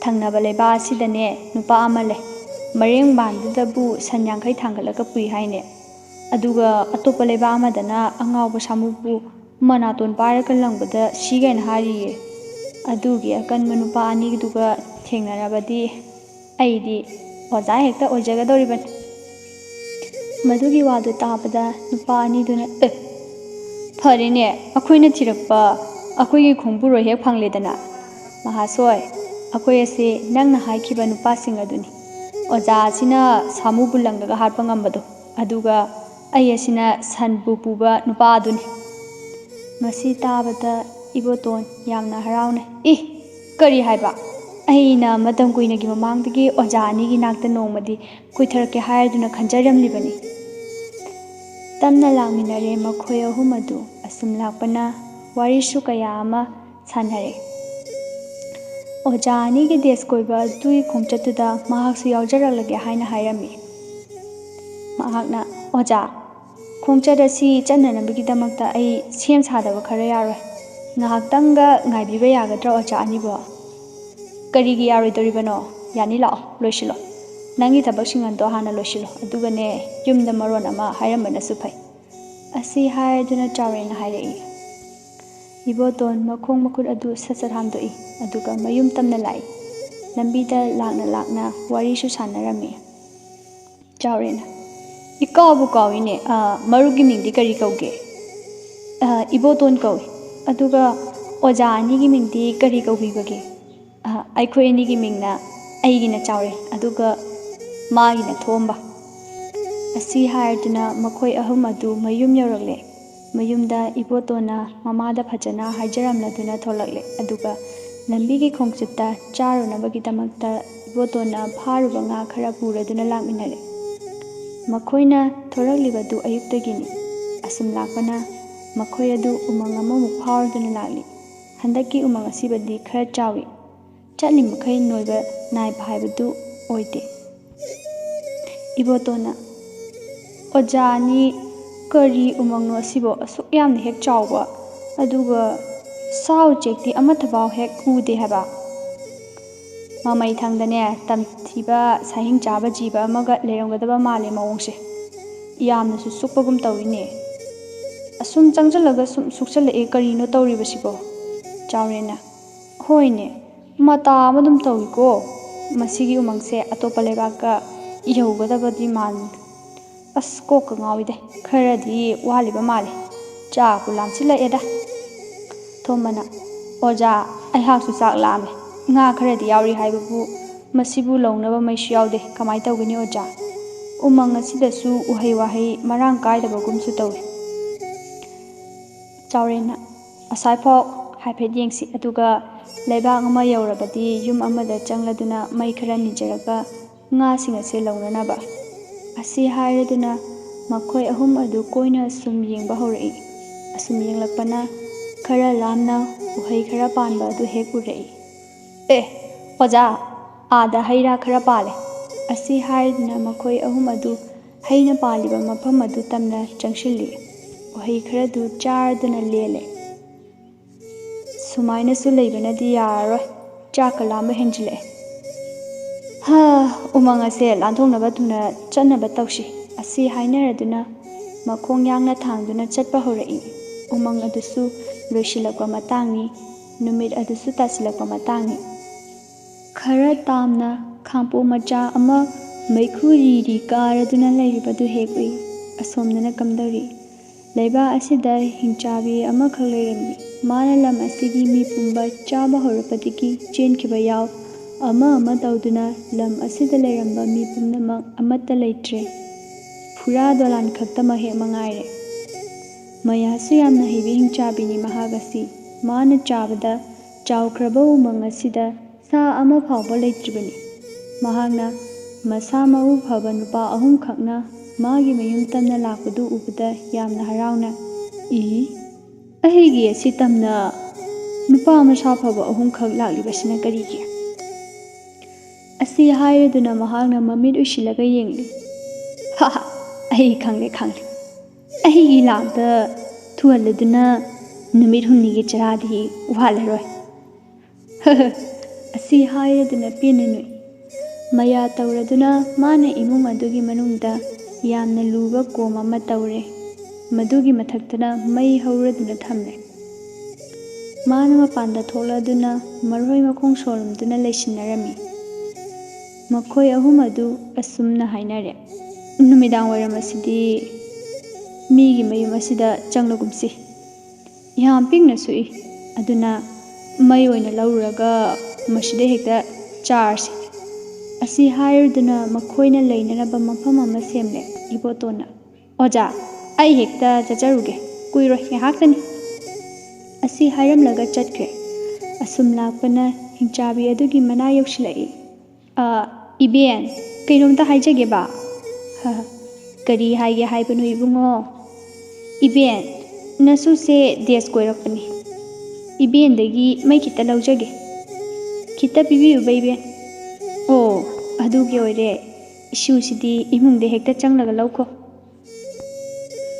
ꯊꯪꯅꯕ ꯂꯩꯕꯥꯛ ꯑꯁꯤꯗꯅꯦ ꯅꯨꯄꯥ ꯑꯃ ꯂꯩ, ꯃꯔꯦꯡꯕꯥꯟꯗꯨꯗꯕꯨ ꯁꯟ 50 ꯊꯥꯡꯒꯠꯂꯒ ꯄꯨꯏ ꯍꯥꯏꯅꯦ꯫ ꯑꯗꯨꯒ ꯑꯇꯣꯞꯄ ꯂꯩꯕꯥꯛ ꯑꯃꯗꯅ ꯑꯉꯥꯎꯕ ꯁꯥꯃꯨꯕꯨ ꯃꯅꯥꯇꯣꯟ ꯄꯥꯏꯔꯒ ꯂꯪꯕꯗ ꯁꯤꯒꯥꯏꯅ ꯍꯥꯏꯔꯤꯌꯦ꯫ ꯑꯗꯨꯒꯤ ꯑꯀꯟꯕ ꯅꯨꯄꯥ ꯑꯅꯤꯗꯨꯒ ꯊꯦꯡꯅꯔꯕꯗꯤ ꯑꯩꯗꯤ ꯑꯣꯖꯥ ꯍꯦꯛꯇ ꯑꯣꯏꯖꯒꯗꯧꯔꯤꯕꯅꯤ꯫ ꯃꯗꯨꯒꯤ ꯋꯥꯗꯨ ꯇꯥꯕꯗ ꯅꯨꯄꯥ ꯑꯅꯤꯗꯨꯅ ꯐꯔꯦꯅꯦ, ꯑꯩꯈꯣꯏꯅ ꯊꯤꯔꯛꯄ ꯑꯩꯈꯣꯏꯒꯤ ꯈꯣꯡꯕꯨꯔꯣꯏ ꯍꯦꯛ ꯐꯪꯂꯦꯗꯅ꯫ ꯃꯍꯥꯁꯣꯏ, ꯑꯩꯈꯣꯏ ꯑꯁꯤ ꯅꯪꯅ ꯍꯥꯏꯈꯤꯕ ꯅꯨꯄꯥꯁꯤꯡ ꯑꯗꯨꯅꯤ꯫ ꯑꯣꯖꯥ ꯑꯁꯤꯅ ꯁꯥꯃꯨꯕꯨ ꯂꯪꯂꯒ ꯍꯥꯠꯄ ꯉꯝꯕꯗꯣ, ꯑꯗꯨꯒ ꯑꯩ ꯑꯁꯤꯅ ꯁꯟꯕꯨ ꯄꯨꯕ ꯅꯨꯄꯥ ꯑꯗꯨꯅꯤ꯫ ꯃꯁꯤ ꯇꯥꯕꯗ ꯏꯕꯣꯇꯣꯟ ꯌꯥꯝꯅ ꯍꯔꯥꯎꯅꯩ꯫ ꯀꯔꯤ ꯍꯥꯏꯕ? ꯑꯩꯅ ꯃꯇꯝ ꯀꯨꯏꯅꯒꯤ ꯃꯃꯥꯡꯗꯒꯤ ꯑꯣꯖꯥ ꯑꯅꯤꯒꯤ ꯅꯥꯛꯇ ꯅꯣꯡꯃꯗꯤ ꯀꯣꯏꯊꯔꯛꯀꯦ ꯍꯥꯏꯔꯗꯨꯅ ꯈꯟꯖꯔꯝꯂꯤꯕꯅꯤ꯫ ꯇꯞꯅ ꯂꯥꯛꯃꯤꯟꯅꯔꯦ ꯃꯈꯣꯏ 3 ꯑꯗꯨ꯫ ꯑꯁꯨꯝ ꯂꯥꯛꯄꯅ ꯋꯥꯔꯤꯁꯨ ꯀꯌꯥ ꯑꯃ ꯁꯥꯟꯅꯔꯦ꯫ ꯑꯣꯖꯥ ꯑꯅꯤꯒꯤ ꯗꯦꯁ ꯀꯣꯏꯕ ꯑꯗꯨꯒꯤ ꯈꯣꯡꯆꯠꯇꯨꯗ ꯃꯍꯥꯛꯁꯨ ꯌꯥꯎꯖꯔꯛꯂꯒꯦ ꯍꯥꯏꯅ ꯍꯥꯏꯔꯝꯃꯤ꯫ ꯃꯍꯥꯛꯅ "ꯑꯣꯖꯥ, ꯈꯣꯡꯆꯠ ꯑꯁꯤ ꯆꯠꯅꯅꯕꯒꯤꯗꯃꯛꯇ ꯑꯩ ꯁꯦꯝ ꯁꯥꯗꯕ ꯈꯔ ꯌꯥꯔꯣꯏ꯫ ꯉꯥꯏꯍꯥꯛꯇꯪꯒ ꯉꯥꯏꯕꯤꯕ ꯌꯥꯒꯗ꯭ꯔꯥ ꯑꯣꯖꯥ ꯑꯅꯤꯕꯣ?" "ꯀꯔꯤꯒꯤ ꯌꯥꯔꯣꯏꯗꯧꯔꯤꯕꯅꯣ? ꯌꯥꯅꯤ, ꯂꯥꯛꯑꯣ, ꯂꯣꯏꯁꯤꯜꯂꯣ꯫ ꯅꯪꯒꯤ ꯊꯕꯛꯁꯤꯡ ꯑꯗꯣ ꯍꯥꯟꯅ ꯂꯣꯏꯁꯤꯜꯂꯣ, ꯑꯗꯨꯒꯅꯦ ꯌꯨꯝꯗ ꯃꯔꯣꯟ ꯑꯃ ꯍꯥꯏꯔꯝꯕꯅꯁꯨ ꯐꯩ" ꯑꯁꯤ ꯍꯥꯏꯔꯗꯨꯅ ꯆꯥꯎꯔꯦꯟꯅ ꯍꯥꯏꯔꯛꯏ꯫ ꯏꯕꯣꯇꯣꯟ ꯃꯈꯣꯡ ꯃꯈꯨꯠ ꯑꯗꯨ ꯁꯠ-ꯁꯠ ꯍꯥꯝꯗꯣꯛꯏ, ꯑꯗꯨꯒ ꯃꯌꯨꯝ ꯇꯝꯅ ꯂꯥꯛꯏ꯫ ꯂꯝꯕꯤꯗ ꯂꯥꯛꯅ ꯂꯥꯛꯅ ꯋꯥꯔꯤꯁꯨ ꯁꯥꯟꯅꯔꯝꯃꯤ꯫ ꯆꯥꯎꯔꯦꯟꯅ "ꯏꯀꯥꯎꯕꯨ ꯀꯥꯎꯏꯅꯦ, ꯃꯔꯨꯞꯀꯤ ꯃꯤꯡꯗꯤ ꯀꯔꯤ ꯀꯧꯒꯦ?" "ꯏꯕꯣꯇꯣꯟ ꯀꯧꯏ꯫ ꯑꯗꯨꯒ ꯑꯣꯖꯥ ꯑꯅꯤꯒꯤ ꯃꯤꯡꯗꯤ ꯀꯔꯤ ꯀꯧꯕꯤꯕꯒꯦ?" "ꯑꯩꯈꯣꯏ ꯑꯅꯤꯒꯤ ꯃꯤꯡꯅ, ꯑꯩꯒꯤꯅ ꯆꯥꯎꯔꯦꯟ, ꯑꯗꯨꯒ ꯃꯥꯒꯤꯅ ꯊꯣꯝꯕ" ꯑꯁꯤ ꯍꯥꯏꯔꯗꯨꯅ ꯃꯈꯣꯏ ꯑꯍꯨꯝ ꯑꯗꯨ ꯃꯌꯨꯝ ꯌꯧꯔꯛꯂꯦ꯫ ꯃꯌꯨꯝꯗ ꯏꯕꯣꯇꯣꯟꯅ ꯃꯃꯥꯗ ꯐꯖꯅ ꯍꯥꯏꯖꯔꯝꯂꯗꯨꯅ ꯊꯣꯛꯂꯛꯂꯦ, ꯑꯗꯨꯒ ꯂꯝꯕꯤꯒꯤ ꯈꯣꯡꯆꯠꯇ ꯆꯥꯔꯨꯅꯕꯒꯤꯗꯃꯛꯇ ꯏꯕꯣꯇꯣꯟꯅ ꯐꯥꯔꯨꯕ ꯉꯥ ꯈꯔ ꯄꯨꯔꯗꯨꯅ ꯂꯥꯛꯃꯤꯟꯅꯔꯦ꯫ ꯃꯈꯣꯏꯅ ꯊꯣꯔꯛꯂꯤꯕꯗꯨ ꯑꯌꯨꯛꯇꯒꯤꯅꯤ꯫ ꯑꯁꯨꯝ ꯂꯥꯛꯄꯅ ꯃꯈꯣꯏ ꯑꯗꯨ ꯎꯃꯪ ꯑꯃꯃꯨꯛ ꯐꯥꯎꯔꯗꯨꯅ ꯂꯥꯛꯂꯤ꯫ ꯍꯟꯗꯛꯀꯤ ꯎꯃꯪ ꯑꯁꯤꯕꯨꯗꯤ ꯈꯔ ꯆꯥꯎꯏ, ꯆꯠꯂꯤꯃꯈꯩ ꯅꯣꯏꯕ ꯅꯥꯏꯕ ꯍꯥꯏꯕꯗꯨ ꯑꯣꯏꯗꯦ꯫ ꯏꯕꯣꯇꯣꯟꯅ "ꯑꯣꯖꯥ ꯑꯅꯤ, ꯀꯔꯤ ꯎꯃꯪꯅꯣ ꯑꯁꯤꯕꯣ? ꯑꯁꯨꯛ ꯌꯥꯝꯅ ꯍꯦꯛ ꯆꯥꯎꯕ, ꯑꯗꯨꯒ ꯁꯥ ꯎꯆꯦꯛꯇꯤ ꯑꯃꯠꯇꯐꯥꯎ ꯍꯦꯛ ꯎꯗꯦ ꯍꯥꯏꯕ." "ꯃꯃꯩ ꯊꯪꯗꯅꯦ ꯇꯝꯊꯤꯕ ꯁꯥꯍꯤꯡ ꯆꯥꯕ ꯖꯤꯕ ꯑꯃꯒ ꯂꯩꯔꯝꯒꯗꯕ ꯃꯥꯜꯂꯦ ꯃꯑꯣꯡꯁꯦ꯫ ꯌꯥꯝꯅꯁꯨ ꯁꯨꯛꯄꯒꯨꯝ ꯇꯧꯏꯅꯦ꯫ ꯑꯁꯨꯝ ꯆꯪꯁꯤꯜꯂꯒ ꯁꯨꯝ ꯁꯨꯛꯆꯜꯂꯛꯑꯦ, ꯀꯔꯤꯅꯣ ꯇꯧꯔꯤꯕꯁꯤꯕꯣ?" ꯆꯥꯎꯔꯦꯟꯅ "ꯍꯣꯏꯅꯦ, ꯃꯇꯥ ꯑꯃꯗꯨꯝ ꯇꯧꯏꯀꯣ꯫ ꯃꯁꯤꯒꯤ ꯎꯃꯪꯁꯦ ꯑꯇꯣꯞꯄ ꯂꯩꯕꯥꯛꯀ ꯌꯧꯒꯗꯕꯗꯤ ꯑꯁ ꯀꯣꯛꯀ ꯉꯥꯎꯏꯗ, ꯈꯔꯗꯤ ꯋꯥꯠꯂꯤꯕ ꯃꯥꯜꯂꯦ꯫ ꯆꯥꯛꯄꯨ ꯂꯥꯝꯁꯤꯜꯂꯛꯑꯦꯗ." ꯊꯣꯝꯕꯅ "ꯑꯣꯖꯥ, ꯑꯩꯍꯥꯛꯁꯨ ꯆꯥꯛ ꯂꯥꯝꯃꯦ꯫ ꯉꯥ ꯈꯔꯗꯤ ꯌꯥꯎꯔꯤ ꯍꯥꯏꯕꯕꯨ ꯃꯁꯤꯕꯨ ꯂꯧꯅꯕ ꯃꯩꯁꯨ ꯌꯥꯎꯗꯦ, ꯀꯃꯥꯏ ꯇꯧꯒꯅꯤ ꯑꯣꯖꯥ? ꯎꯃꯪ ꯑꯁꯤꯗꯁꯨ ꯎꯍꯩ ꯋꯥꯍꯩ ꯃꯔꯥꯡ ꯀꯥꯏꯗꯕꯒꯨꯝꯁꯨ ꯇꯧꯏ." ꯆꯥꯎꯔꯦꯟꯅ "ꯑꯁꯥꯏꯐꯥꯎ ꯍꯥꯏꯐꯦꯠ ꯌꯦꯡꯁꯤ, ꯑꯗꯨꯒ ꯂꯩꯕꯥꯛ ꯑꯃ ꯌꯧꯔꯕꯗꯤ ꯌꯨꯝ ꯑꯃꯗ ꯆꯪꯂꯗꯨꯅ ꯃꯩ ꯈꯔ ꯅꯤꯖꯔꯒ ꯉꯥꯁꯤꯡ ꯑꯁꯦ ꯂꯧꯅꯅꯕ" ꯑꯁꯤ ꯍꯥꯏꯔꯗꯨꯅ ꯃꯈꯣꯏ ꯑꯍꯨꯝ ꯑꯗꯨ ꯀꯣꯏꯅ ꯁꯨꯝ ꯌꯦꯡꯕ ꯍꯧꯔꯛꯏ꯫ ꯑꯁꯨꯝ ꯌꯦꯡꯂꯛꯄꯅ ꯈꯔ ꯂꯥꯞꯅ ꯎꯍꯩ ꯈꯔ ꯄꯥꯟꯕ ꯑꯗꯨ ꯍꯦꯛ ꯎꯔꯛꯏ꯫ "ꯑꯦ ꯑꯣꯖꯥ, ꯑꯥꯗ ꯍꯩ ꯔꯥ ꯈꯔ ꯄꯥꯜꯂꯦ" ꯑꯁꯤ ꯍꯥꯏꯔꯗꯨꯅ ꯃꯈꯣꯏ ꯑꯍꯨꯝ ꯑꯗꯨ ꯍꯩꯅ ꯄꯥꯜꯂꯤꯕ ꯃꯐꯝ ꯑꯗꯨ ꯇꯝꯅ ꯆꯪꯁꯤꯜꯂꯤ꯫ ꯎꯍꯩ ꯈꯔꯗꯨ ꯆꯥꯔꯗꯨꯅ ꯂꯦꯜꯂꯦ꯫ "ꯁꯨꯃꯥꯏꯅꯁꯨ ꯂꯩꯕꯅꯗꯤ ꯌꯥꯔꯔꯣꯏ, ꯆꯥꯛꯀ ꯂꯥꯝꯕ ꯍꯦꯟꯖꯤꯜꯂꯛꯑꯦ꯫ ꯎꯃꯪ ꯑꯁꯦ ꯂꯥꯟꯊꯣꯛꯅꯕ ꯊꯨꯅ ꯆꯠꯅꯕ ꯇꯧꯁꯤ" ꯑꯁꯤ ꯍꯥꯏꯅꯔꯗꯨꯅ ꯃꯈꯣꯡ ꯌꯥꯡꯅ ꯊꯥꯡꯗꯨꯅ ꯆꯠꯄ ꯍꯧꯔꯛꯏ꯫ ꯎꯃꯪ ꯑꯗꯨꯁꯨ ꯂꯣꯏꯁꯤꯜꯂꯛꯄ ꯃꯇꯥꯡꯅꯤ, ꯅꯨꯃꯤꯠ ꯑꯗꯨꯁꯨ ꯇꯥꯁꯤꯜꯂꯛꯄ ꯃꯇꯥꯡꯅꯤ꯫ ꯈꯔ ꯇꯥꯝꯅ ꯈꯥꯡꯄꯣꯛ ꯃꯆꯥ ꯑꯃ ꯃꯩꯈꯨ ꯔꯤ-ꯔꯤ ꯀꯥꯔꯗꯨꯅ ꯂꯩꯔꯤꯕꯗꯨ ꯍꯦꯛ ꯎꯏ꯫ ꯑꯁꯣꯝꯗꯅ ꯀꯝꯗꯧꯔꯤ? ꯂꯩꯕꯥꯛ ꯑꯁꯤꯗ ꯍꯤꯡꯆꯥꯕꯤ ꯑꯃꯈꯛ ꯂꯩꯔꯝꯃꯤ꯫ ꯃꯥꯅ ꯂꯝ ꯑꯁꯤꯒꯤ ꯃꯤ ꯄꯨꯝꯕ ꯆꯥꯕ ꯍꯧꯔꯛꯄꯗꯒꯤ ꯆꯦꯟꯈꯤꯕ ꯌꯥꯎ, ꯑꯃ ꯇꯧꯗꯨꯅ ꯂꯝ ꯑꯁꯤꯗ ꯂꯩꯔꯝꯕ ꯃꯤ ꯄꯨꯝꯅꯃꯛ ꯑꯃꯠꯇ ꯂꯩꯇ꯭ꯔꯦ꯫ ꯐꯨꯔꯥ ꯗꯣꯂꯥꯟ ꯈꯛꯇꯃꯛ ꯍꯦꯛ ꯃꯉꯥꯏꯔꯦ꯫ ꯃꯌꯥꯁꯨ ꯌꯥꯝꯅ ꯍꯩꯕ ꯍꯤꯡꯆꯥꯕꯤꯅꯤ ꯃꯍꯥꯛ ꯑꯁꯤ꯫ ꯃꯥꯅ ꯆꯥꯕꯗ ꯆꯥꯎꯈ꯭ꯔꯕ ꯎꯃꯪ ꯑꯁꯤꯗ ꯁꯥ ꯑꯃ ꯐꯥꯎꯕ ꯂꯩꯇ꯭ꯔꯤꯕꯅꯤ꯫ ꯃꯍꯥꯛꯅ ꯃꯁꯥ ꯃꯎ ꯐꯕ ꯅꯨꯄꯥ ꯑꯍꯨꯝꯈꯛꯅ ꯃꯥꯒꯤ ꯃꯌꯨꯝ ꯇꯝꯅ ꯂꯥꯛꯄꯗꯨ ꯎꯕꯗ ꯌꯥꯝꯅ ꯍꯔꯥꯎꯅ "ꯑꯩꯒꯤ ꯑꯁꯤ ꯇꯝꯅ ꯅꯨꯄꯥ ꯃꯁꯥ ꯐꯕ ꯑꯍꯨꯝꯈꯛ ꯂꯥꯛꯂꯤꯕꯁꯤꯅ ꯀꯔꯤꯒꯤ?" ꯑꯁꯤ ꯍꯥꯏꯔꯗꯨꯅ ꯃꯍꯥꯛꯅ ꯃꯃꯤꯠ ꯎꯏꯁꯤꯜꯂꯒ ꯌꯦꯡꯂꯤ꯫ "ꯑꯩ ꯈꯪꯂꯦ, ꯑꯩꯒꯤ ꯂꯥꯛꯄ ꯊꯨꯍꯜꯂꯗꯨꯅ ꯅꯨꯃꯤꯠ ꯍꯨꯝꯅꯤꯒꯤ ꯆꯔꯥꯗꯤ ꯋꯥꯠꯂꯔꯣꯏ" ꯑꯁꯤ ꯍꯥꯏꯔꯗꯨꯅ ꯄꯦꯟꯅ ꯅꯣꯛꯏ꯫ ꯃꯌꯥ ꯇꯧꯔꯗꯨꯅ ꯃꯥꯅ ꯏꯃꯨꯡ ꯑꯗꯨꯒꯤ ꯃꯅꯨꯡꯗ ꯌꯥꯝꯅ ꯂꯨꯕ ꯀꯣꯝ ꯑꯃ ꯇꯧꯔꯦ꯫ ꯃꯗꯨꯒꯤ ꯃꯊꯛꯇꯅ ꯃꯩ ꯍꯧꯔꯗꯨꯅ ꯊꯝꯂꯦ꯫ ꯃꯥꯅ ꯃꯄꯥꯟꯗ ꯊꯣꯛꯂꯗꯨꯅ ꯃꯔꯣꯏ ꯃꯈꯣꯡ ꯁꯣꯜꯂꯝꯗꯨꯅ ꯂꯩꯁꯤꯟꯅꯔꯝꯃꯤ꯫ ꯃꯈꯣꯏ ꯑꯍꯨꯝ ꯑꯗꯨ ꯑꯁꯨꯝꯅ ꯍꯥꯏꯅꯔꯦ꯫ "ꯅꯨꯃꯤꯗꯥꯡꯋꯥꯏꯔꯝ ꯑꯁꯤꯗꯤ ꯃꯤꯒꯤ ꯃꯌꯨꯝ ꯑꯁꯤꯗ ꯆꯪꯂꯒꯨꯝꯁꯤ꯫ ꯌꯥꯝ ꯄꯤꯛꯅ ꯁꯨꯛꯏ, ꯑꯗꯨꯅ ꯃꯩ ꯑꯣꯏꯅ ꯂꯧꯔꯨꯔꯒ ꯃꯁꯤꯗ ꯍꯦꯛꯇ ꯆꯥꯔꯁꯤ" ꯑꯁꯤ ꯍꯥꯏꯔꯗꯨꯅ ꯃꯈꯣꯏꯅ ꯂꯩꯅꯅꯕ ꯃꯐꯝ ꯑꯃ ꯁꯦꯝꯂꯦ꯫ ꯏꯕꯣꯇꯣꯟꯅ "ꯑꯣꯖꯥ, ꯑꯩ ꯍꯦꯛꯇ ꯆꯠꯆꯔꯨꯒꯦ, ꯀꯨꯏꯔꯣꯏ, ꯉꯥꯏꯍꯥꯛꯇꯅꯤ" ꯑꯁꯤ ꯍꯥꯏꯔꯝꯂꯒ ꯆꯠꯈ꯭ꯔꯦ꯫ ꯑꯁꯨꯝ ꯂꯥꯛꯄꯅ ꯍꯤꯡꯆꯥꯕꯤ ꯑꯗꯨꯒꯤ ꯃꯅꯥ ꯌꯧꯁꯤꯜꯂꯛꯏ꯫ "ꯏꯕꯦꯟ, ꯀꯩꯅꯣꯝꯇ ꯍꯥꯏꯖꯒꯦꯕ." "ꯀꯔꯤ ꯍꯥꯏꯒꯦ ꯍꯥꯏꯕꯅꯣ ꯏꯕꯨꯡꯉꯣ?" "ꯏꯕꯦꯟ, ꯅꯁꯨꯁꯦ ꯗꯦꯁ ꯀꯣꯏꯔꯛꯄꯅꯤ, ꯏꯕꯦꯟꯗꯒꯤ ꯃꯩ ꯈꯤꯇ ꯂꯧꯖꯒꯦ." ꯈꯤꯇ ꯄꯤꯕꯤꯌꯨꯕ ꯏꯕꯦꯟ꯫ ꯑꯣ ꯑꯗꯨꯒꯤ ꯑꯣꯏꯔꯦ, ꯏꯁꯨꯁꯤꯗꯤ ꯏꯃꯨꯡꯗ ꯍꯦꯛꯇ ꯆꯪꯂꯒ ꯂꯧꯈꯣ꯫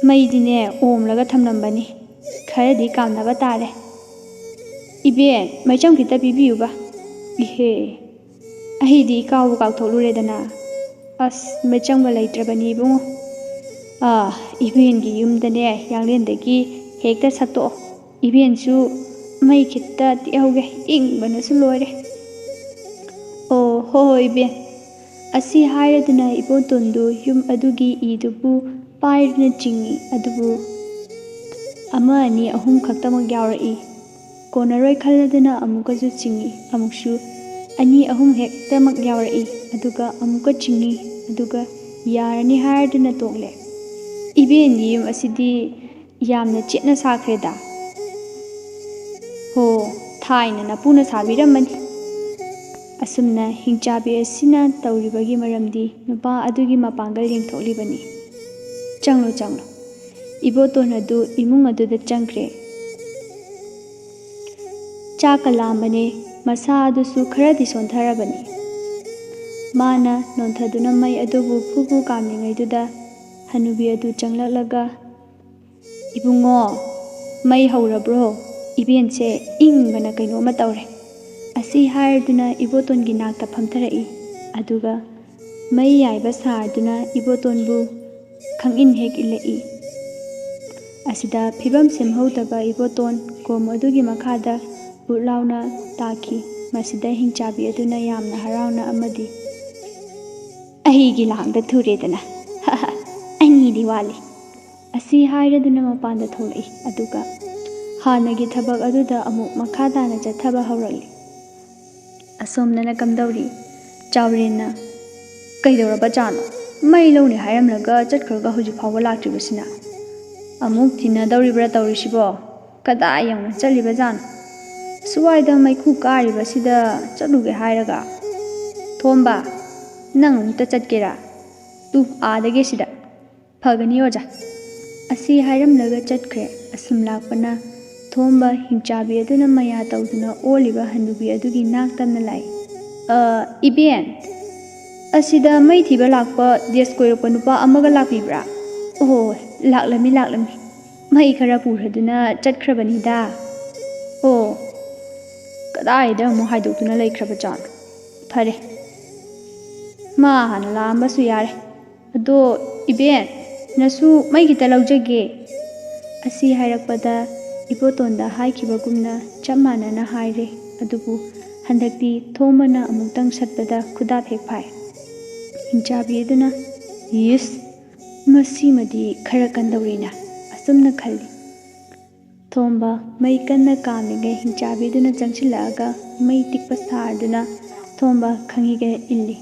ꯃꯩꯗꯤꯅꯦ ꯑꯣꯝꯂꯒ ꯊꯝꯂꯝꯕꯅꯤ, ꯈꯔꯗꯤ ꯀꯥꯝꯅꯕ ꯇꯥꯔꯦ꯫ ꯏꯕꯦꯟ ꯃꯩꯆꯝ ꯈꯤꯇ ꯄꯤꯕꯤꯌꯨꯕ꯫ ꯏꯍꯦ ꯑꯩꯗꯤ ꯏꯀꯥꯎꯕꯨ ꯀꯥꯎꯊꯣꯛꯂꯨꯔꯦꯗꯅ꯫ ꯑꯁ ꯃꯩꯆꯝꯒ ꯂꯩꯇ꯭ꯔꯕꯅꯤ ꯏꯕꯨꯡꯉꯣ꯫ ꯏꯕꯦꯟꯒꯤ ꯌꯨꯝꯗꯅꯦ ꯌꯥꯡꯂꯦꯟꯗꯒꯤ ꯍꯦꯛꯇ ꯁꯠꯇꯣꯛꯑꯣ꯫ ꯏꯕꯦꯟꯁꯨ ꯃꯩ ꯈꯤꯇ ꯇꯤꯛꯍꯧꯒꯦ, ꯏꯪꯕꯅꯁꯨ ꯂꯣꯏꯔꯦ꯫ ꯑꯣ ꯍꯣꯏ ꯍꯣꯏ ꯏꯕꯦꯟ꯫ ꯑꯁꯤ ꯍꯥꯏꯔꯗꯨꯅ ꯏꯕꯣꯇꯣꯟꯗꯨ ꯌꯨꯝ ꯑꯗꯨꯒꯤ ꯏꯗꯨꯕꯨ ꯄꯥꯏꯗꯨꯅ ꯆꯤꯡꯏ, ꯑꯗꯨꯕꯨ 1, 2, 3 ꯈꯛꯇꯃꯛ ꯌꯥꯎꯔꯛꯏ꯫ ꯀꯣꯟꯅꯔꯣꯏ ꯈꯜꯂꯗꯨꯅ ꯑꯃꯨꯛꯀꯁꯨ ꯆꯤꯡꯏ, ꯑꯃꯨꯛꯁꯨ 2, 3 ꯍꯦꯛꯇꯃꯛ ꯌꯥꯎꯔꯛꯏ, ꯑꯗꯨꯒ ꯑꯃꯨꯛꯀ ꯆꯤꯡꯏ, ꯑꯗꯨꯒ ꯌꯥꯔꯅꯤ ꯍꯥꯏꯔꯗꯨꯅ ꯇꯣꯛꯂꯦ꯫ ꯏꯕꯦꯟꯒꯤ ꯌꯨꯝ ꯑꯁꯤꯗꯤ ꯌꯥꯝꯅ ꯆꯦꯠꯅ ꯁꯥꯈ꯭ꯔꯦꯗ꯫ ꯍꯣ ꯊꯥꯏꯅ ꯅꯄꯨꯅ ꯁꯥꯕꯤꯔꯝꯕꯅꯤ꯫ ꯑꯁꯨꯝꯅ ꯍꯤꯡꯆꯥꯕꯤ ꯑꯁꯤꯅ ꯇꯧꯔꯤꯕꯒꯤ ꯃꯔꯝꯗꯤ ꯅꯨꯄꯥ ꯑꯗꯨꯒꯤ ꯃꯄꯥꯡꯒꯜ ꯌꯦꯡꯊꯣꯛꯂꯤꯕꯅꯤ꯫ ꯆꯪꯂꯨ ꯆꯪꯂꯨ꯫ ꯏꯕꯣꯇꯣꯟ ꯑꯗꯨ ꯏꯃꯨꯡ ꯑꯗꯨꯗ ꯆꯪꯈ꯭ꯔꯦ꯫ ꯆꯥꯛꯀ ꯂꯥꯝꯕꯅꯦ, ꯃꯁꯥ ꯑꯗꯨꯁꯨ ꯈꯔꯗꯤ ꯁꯣꯟꯊꯔꯕꯅꯤ꯫ ꯃꯥꯅ ꯅꯣꯟꯊꯗꯨꯅ ꯃꯩ ꯑꯗꯨꯕꯨ ꯐꯨ ꯐꯨ ꯀꯥꯝꯂꯤꯉꯩꯗꯨꯗ ꯍꯅꯨꯕꯤ ꯑꯗꯨ ꯆꯪꯂꯛꯂꯒ, ꯏꯕꯨꯡꯉꯣ ꯃꯩ ꯍꯧꯔꯕ꯭ꯔꯣ? ꯏꯕꯦꯟꯁꯦ ꯏꯪꯕꯅ ꯀꯩꯅꯣꯝꯃ ꯇꯧꯔꯦ꯫ ꯑꯁꯤ ꯍꯥꯏꯔꯗꯨꯅ ꯏꯕꯣꯇꯣꯟꯒꯤ ꯅꯥꯛꯇ ꯐꯝꯊꯔꯛꯏ, ꯑꯗꯨꯒ ꯃꯩ ꯌꯥꯏꯕ ꯁꯥꯔꯗꯨꯅ ꯏꯕꯣꯇꯣꯟꯕꯨ ꯈꯪꯏꯟ ꯍꯦꯛ ꯏꯜꯂꯛꯏ꯫ ꯑꯁꯤꯗ ꯐꯤꯚꯝ ꯁꯦꯝꯍꯧꯗꯕ ꯏꯕꯣꯇꯣꯟ ꯀꯣꯝ ꯑꯗꯨꯒꯤ ꯃꯈꯥꯗ ꯕꯨꯠ ꯂꯥꯎꯅ ꯇꯥꯈꯤ꯫ ꯃꯁꯤꯗ ꯍꯤꯡꯆꯥꯕꯤ ꯑꯗꯨꯅ ꯌꯥꯝꯅ ꯍꯔꯥꯎꯅ ꯑꯃꯗꯤ "ꯑꯩꯒꯤ ꯂꯥꯡꯗ ꯊꯨꯔꯦꯗꯅ, 2ꯗꯤ ꯋꯥꯠꯂꯤ" ꯑꯁꯤ ꯍꯥꯏꯔꯗꯨꯅ ꯃꯄꯥꯟꯗ ꯊꯣꯛꯂꯛꯏ, ꯑꯗꯨꯒ ꯍꯥꯟꯅꯒꯤ ꯊꯕꯛ ꯑꯗꯨꯗ ꯑꯃꯨꯛ ꯃꯈꯥ ꯇꯥꯅ ꯆꯠꯊꯕ ꯍꯧꯔꯛꯂꯤ꯫ ꯑꯁꯣꯝꯗꯅ ꯀꯝꯗꯧꯔꯤ? ꯆꯥꯎꯔꯦꯟꯅ "ꯀꯩꯗꯧꯔꯕꯖꯥꯠꯅꯣ? ꯃꯩ ꯂꯧꯅꯤ ꯍꯥꯏꯔꯝꯂꯒ ꯆꯠꯈ꯭ꯔꯒ ꯍꯧꯖꯤꯛ ꯐꯥꯎꯕ ꯂꯥꯛꯇ꯭ꯔꯤꯕꯁꯤꯅ? ꯑꯃꯨꯛ ꯊꯤꯟꯅꯗꯧꯔꯤꯕ꯭ꯔꯥ ꯇꯧꯔꯤꯁꯤꯕꯣ? ꯀꯗꯥꯏ ꯌꯧꯅ ꯆꯠꯂꯤꯕꯖꯥꯠꯅꯣ? ꯁꯨꯋꯥꯏꯗ ꯃꯩꯈꯨ ꯀꯥꯔꯤꯕꯁꯤꯗ ꯆꯠꯂꯨꯒꯦ ꯍꯥꯏꯔꯒ? ꯊꯣꯝꯕ, ꯅꯪ ꯑꯃꯨꯛꯇ ꯆꯠꯀꯦꯔꯥ? ꯇꯨ ꯑꯥꯗꯒꯤ ꯁꯤꯗ꯫ ꯐꯒꯅꯤ ꯑꯣꯖꯥ" ꯑꯁꯤ ꯍꯥꯏꯔꯝꯂꯒ ꯆꯠꯈ꯭ꯔꯦ꯫ ꯑꯁꯨꯝ ꯂꯥꯛꯄꯅ ꯊꯣꯝꯕ ꯍꯤꯡꯆꯥꯕꯤ ꯑꯗꯨꯅ ꯃꯌꯥ ꯇꯧꯗꯨꯅ ꯑꯣꯜꯂꯤꯕ ꯍꯅꯨꯕꯤ ꯑꯗꯨꯒꯤ ꯅꯥꯛ ꯇꯝꯅ ꯂꯥꯛꯏ꯫ "ꯏꯕꯦꯟ, ꯑꯁꯤꯗ ꯃꯩ ꯊꯤꯕ ꯂꯥꯛꯄ ꯗꯦꯁ ꯀꯣꯏꯔꯛꯄ ꯅꯨꯄꯥ ꯑꯃꯒ ꯂꯥꯛꯄꯤꯕ꯭ꯔꯥ?" "ꯑꯣ ꯂꯥꯛꯂꯝꯃꯤ ꯂꯥꯛꯂꯝꯃꯤ, ꯃꯩ ꯈꯔ ꯄꯨꯔꯗꯨꯅ ꯆꯠꯈ꯭ꯔꯕꯅꯤꯗ." "ꯑꯣ ꯀꯗꯥꯏꯗ ꯑꯃꯨꯛ ꯍꯥꯏꯗꯣꯛꯇꯨꯅ ꯂꯩꯈ꯭ꯔꯕꯖꯥꯠꯅꯣ? ꯐꯔꯦ, ꯃꯥ ꯍꯥꯟꯅ ꯂꯥꯛꯑꯝꯕꯁꯨ ꯌꯥꯔꯦ꯫ ꯑꯗꯣ ꯏꯕꯦꯟ, ꯅꯁꯨ ꯃꯩ ꯈꯤꯇ ꯂꯧꯖꯒꯦ" ꯑꯁꯤ ꯍꯥꯏꯔꯛꯄꯗ ꯏꯕꯣꯇꯣꯟꯗ ꯍꯥꯏꯈꯤꯕꯒꯨꯝꯅ ꯆꯞ ꯃꯥꯟꯅꯅ ꯍꯥꯏꯔꯦ, ꯑꯗꯨꯕꯨ ꯍꯟꯗꯛꯇꯤ ꯊꯣꯝꯕꯅ ꯑꯃꯨꯛꯇꯪ ꯁꯠꯄꯗ ꯈꯨꯗꯥꯞ ꯍꯦꯛ ꯐꯥꯏ꯫ ꯍꯤꯡꯆꯥꯕꯤ ꯑꯗꯨꯅ "ꯏꯁ, ꯃꯁꯤꯃꯗꯤ ꯈꯔ ꯀꯟꯗꯧꯔꯤꯅ" ꯑꯁꯨꯝꯅ ꯈꯜꯂꯤ꯫ ꯊꯣꯝꯕ ꯃꯩ ꯀꯟꯅ ꯀꯥꯝꯂꯤꯉꯩ ꯍꯤꯡꯆꯥꯕꯤꯗꯨꯅ ꯆꯪꯁꯤꯜꯂꯛꯑꯒ ꯃꯩ ꯇꯤꯛꯄ ꯁꯥꯔꯗꯨꯅ ꯊꯣꯝꯕ ꯈꯪꯍꯤꯒ ꯏꯜꯂꯤ꯫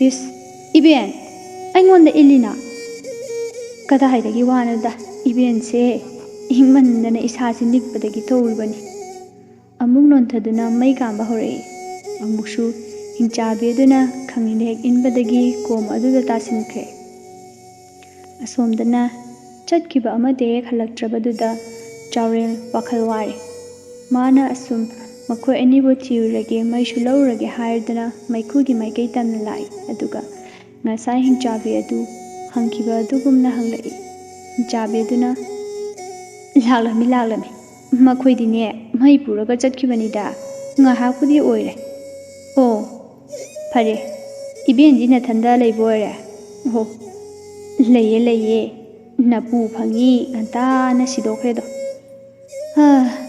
"ꯏꯁ ꯏꯕꯦꯟ, ꯑꯩꯉꯣꯟꯗ ꯏꯜꯂꯤꯅ? ꯀꯗꯥꯏꯗꯒꯤ ꯋꯥꯅꯣꯗ, ꯏꯕꯦꯟꯁꯦ ꯏꯪꯃꯟꯗꯅ ꯏꯁꯥꯁꯤ ꯅꯤꯛꯄꯗꯒꯤ ꯇꯧꯔꯤꯕꯅꯤ." ꯑꯃꯨꯛ ꯅꯣꯟꯊꯗꯨꯅ ꯃꯩ ꯀꯥꯝꯕ ꯍꯧꯔꯛꯏ꯫ ꯑꯃꯨꯛꯁꯨ ꯍꯤꯡꯆꯥꯕꯤ ꯑꯗꯨꯅ ꯈꯪꯍꯤꯟ ꯍꯦꯛ ꯏꯟꯕꯗꯒꯤ ꯀꯣꯝ ꯑꯗꯨꯗ ꯇꯥꯁꯤꯟꯈ꯭ꯔꯦ꯫ ꯑꯁꯣꯝꯗꯅ ꯆꯠꯈꯤꯕ ꯑꯃꯠꯇ ꯍꯦꯛ ꯍꯜꯂꯛꯇ꯭ꯔꯕꯗꯨꯗ ꯆꯥꯎꯔꯦꯟ ꯋꯥꯈꯜ ꯋꯥꯔꯦ꯫ ꯃꯥꯅ ꯑꯁꯨꯝ ꯃꯈꯣꯏ ꯑꯅꯤꯕꯨ ꯊꯤꯔꯨꯔꯒꯦ, ꯃꯩꯁꯨ ꯂꯧꯔꯨꯔꯒꯦ ꯍꯥꯏꯔꯗꯨꯅ ꯃꯩꯈꯨꯒꯤ ꯃꯥꯏꯀꯩ ꯇꯝꯅ ꯂꯥꯛꯏ, ꯑꯗꯨꯒ ꯉꯁꯥꯏ ꯍꯤꯡꯆꯥꯕꯤ ꯑꯗꯨ ꯍꯪꯈꯤꯕ ꯑꯗꯨꯒꯨꯝꯅ ꯍꯪꯂꯛꯏ꯫ ꯍꯤꯡꯆꯥꯕꯤ ꯑꯗꯨꯅ "ꯂꯥꯛꯂꯝꯃꯤ ꯂꯥꯛꯂꯝꯃꯤ, ꯃꯈꯣꯏꯗꯤꯅꯦ ꯃꯩ ꯄꯨꯔꯒ ꯆꯠꯈꯤꯕꯅꯤꯗ, ꯉꯥꯏꯍꯥꯛꯄꯨꯗꯤ ꯑꯣꯏꯔꯦ." "ꯑꯣ ꯐꯔꯦ, ꯏꯕꯦꯟꯗꯤ ꯅꯊꯟꯗ ꯂꯩꯕ ꯑꯣꯏꯔꯦ?" "ꯑꯣ ꯂꯩꯌꯦ ꯂꯩꯌꯦ, ꯅꯄꯨ ꯐꯪꯉꯤ ꯉꯟꯇꯥꯅ ꯁꯤꯗꯣꯛꯈ꯭ꯔꯦꯗꯣ."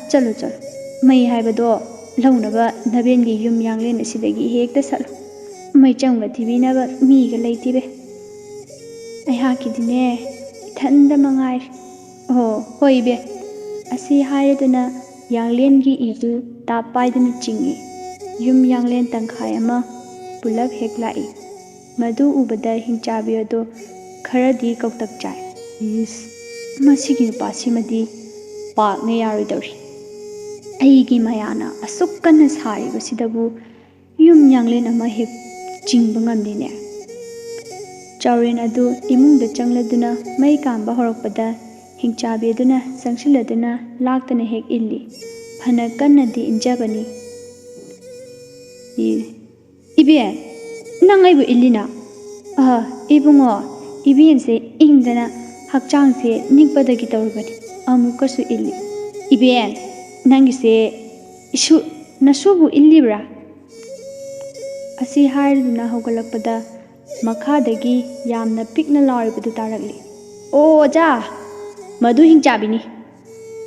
"ꯆꯠꯂꯨ ꯆꯠꯂꯨ, ꯃꯩ ꯍꯥꯏꯕꯗꯣ ꯂꯧꯅꯕ ꯅꯕꯦꯟꯒꯤ ꯌꯨꯝ ꯌꯥꯡꯂꯦꯟ ꯑꯁꯤꯗꯒꯤ ꯍꯦꯛꯇ ꯁꯠꯂꯨ꯫ ꯃꯩꯆꯝꯒ ꯊꯤꯕꯤꯅꯕ ꯃꯤꯒ ꯂꯩꯇꯦꯕꯦ, ꯑꯩꯍꯥꯛꯀꯤꯗꯤꯅꯦ ꯏꯊꯟꯗ ꯃꯉꯥꯏꯔꯦ." "ꯑꯣ ꯍꯣꯏ ꯏꯕꯦꯟ" ꯑꯁꯤ ꯍꯥꯏꯔꯗꯨꯅ ꯌꯥꯡꯂꯦꯟꯒꯤ ꯏꯗꯨ ꯇꯥꯞ ꯄꯥꯏꯗꯨꯅ ꯆꯤꯡꯏ꯫ ꯌꯨꯝ ꯌꯥꯡꯂꯦꯟ ꯇꯪꯈꯥꯏ ꯑꯃ ꯄꯨꯂꯞ ꯍꯦꯛ ꯂꯥꯛꯏ꯫ ꯃꯗꯨ ꯎꯕꯗ ꯍꯤꯡꯆꯥꯕꯤ ꯑꯗꯨ ꯈꯔꯗꯤ ꯀꯧꯇꯛ ꯆꯥꯏ꯫ "ꯏꯁ, ꯃꯁꯤꯒꯤ ꯅꯨꯄꯥꯁꯤꯃꯗꯤ ꯄꯥꯛꯅ ꯌꯥꯔꯣꯏꯗꯧꯔꯤ꯫ ꯑꯩꯒꯤ ꯃꯌꯥꯅ ꯑꯁꯨꯛ ꯀꯟꯅ ꯁꯥꯔꯤꯕꯁꯤꯗꯕꯨ ꯌꯨꯝ ꯌꯥꯡꯂꯦꯟ ꯑꯃ ꯍꯦꯛ ꯆꯤꯡꯕ ꯉꯝꯗꯦꯅꯦ." ꯆꯥꯎꯔꯦꯟ ꯑꯗꯨ ꯏꯃꯨꯡꯗ ꯆꯪꯂꯗꯨꯅ ꯃꯩ ꯀꯥꯝꯕ ꯍꯧꯔꯛꯄꯗ ꯍꯤꯡꯆꯥꯕꯤ ꯑꯗꯨꯅ ꯆꯪꯁꯤꯜꯂꯗꯨꯅ ꯂꯥꯛꯇꯅ ꯍꯦꯛ ꯏꯜꯂꯤ꯫ ꯐꯅ ꯀꯟꯅꯗꯤ ꯏꯟꯖꯕꯅꯤ꯫ Ibien, nang aibu illina. Ibungo, ibien se ingdana hakchang se nikpadagi tawrubani. Amukasu illi. Ibien, nangi se isu nasubu illibra. Asi hairuduna hogalakpada makhadagi yamna pikna lauribadu tarakli. Oh ja, madu hingchabini.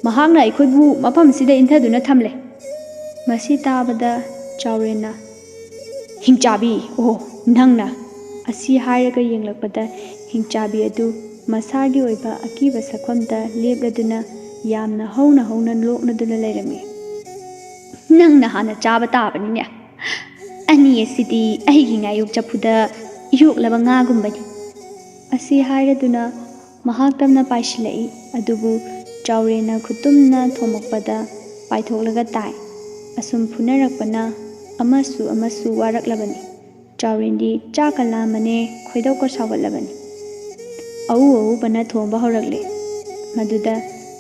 Mahangna aikoibu mafam sida inthaduna thamle. Masi tabada Chaurena hingchabi oh nangna asi hairaga yenglakpada hingchabi adu masagi oiba akiba sakwamda lebladuna yamna hauna loknaduna leirami. Nangna hana chaba tabanine. Ani asidi aigi ngayuk chapuda yoklaba ngagumbani. Asi hairaduna mahaktamna paishilai adubu Chaurena khutumna thomakpada paithoklaga tai. Asum punarakpana amasu waraklabani. Chaurendi chakalamane khoidokko sawatlabani. Au bana thomba horakle. Maduda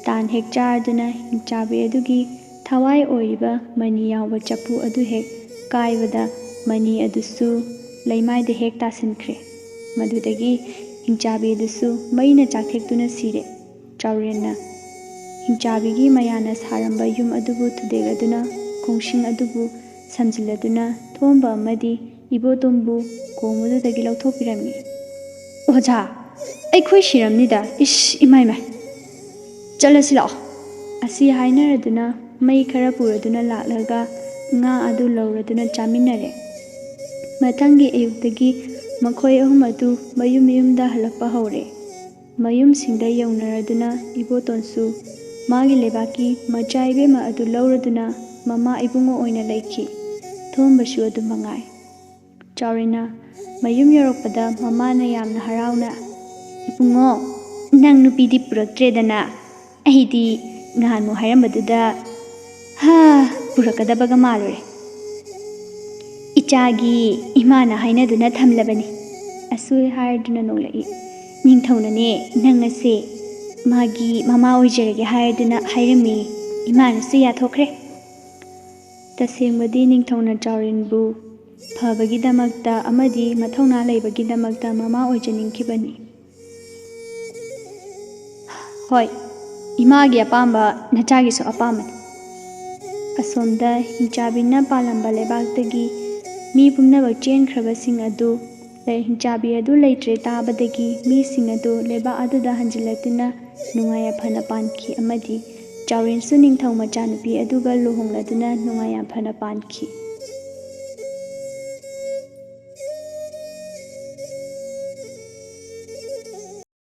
tan hek charduna hingchabi adugi thawai oiba mani yawa chapu adu hek kaibada mani adusu leimaida hek tasinkhre. Madudagi hingchabi adusu maina chakthektuna sire. Chaurena hingchabigi mayana saramba yum adubu thudegaduna Kongsing adubu samjiladuna thomba amadi ibotombu komududagi lauthopirami. Oja, aikhoi shiramnida ish imai. Chalasi lao. Asi hainaraduna mai khara puraduna laklaga nga adu lauraduna chaminare. Mathangi ayuktagi makhoi ahum adu mayumda halakpa hore. Mayum singda yaunaraduna ibotonsu magi lebaki machaibema adu lauraduna Mama ibungo oina laiki. Thombashu adu mangai. Chaurena mayum yorokpada mama na yamna harauna. Ibungo nang nupidi purakdredana. Ahidi ngahan mo hairamaduda purakadabaga malore. Ichagi imana hainaduna thamlabani. Asui hairduna nolai. Ningthaunane nangase magi mama oijarage hairduna hairami imana su yathokre. Tasengmadi ningthongna Chaurenbu phabagidamakta amadi mathongna leibagidamakta mama oijaningkibani. Hoi, imagi apamba nachagisu apamani. Asomda hingchabina palamba lebaktagi mi pumnabak chenkrabasing adu hingchabi adu leitre tabadagi mi sing adu leba aduda hanjilatuna nungaya phana pankhi amadi Chauren su ningthau machanupi aduga luhongladuna nungaya phana pankhi.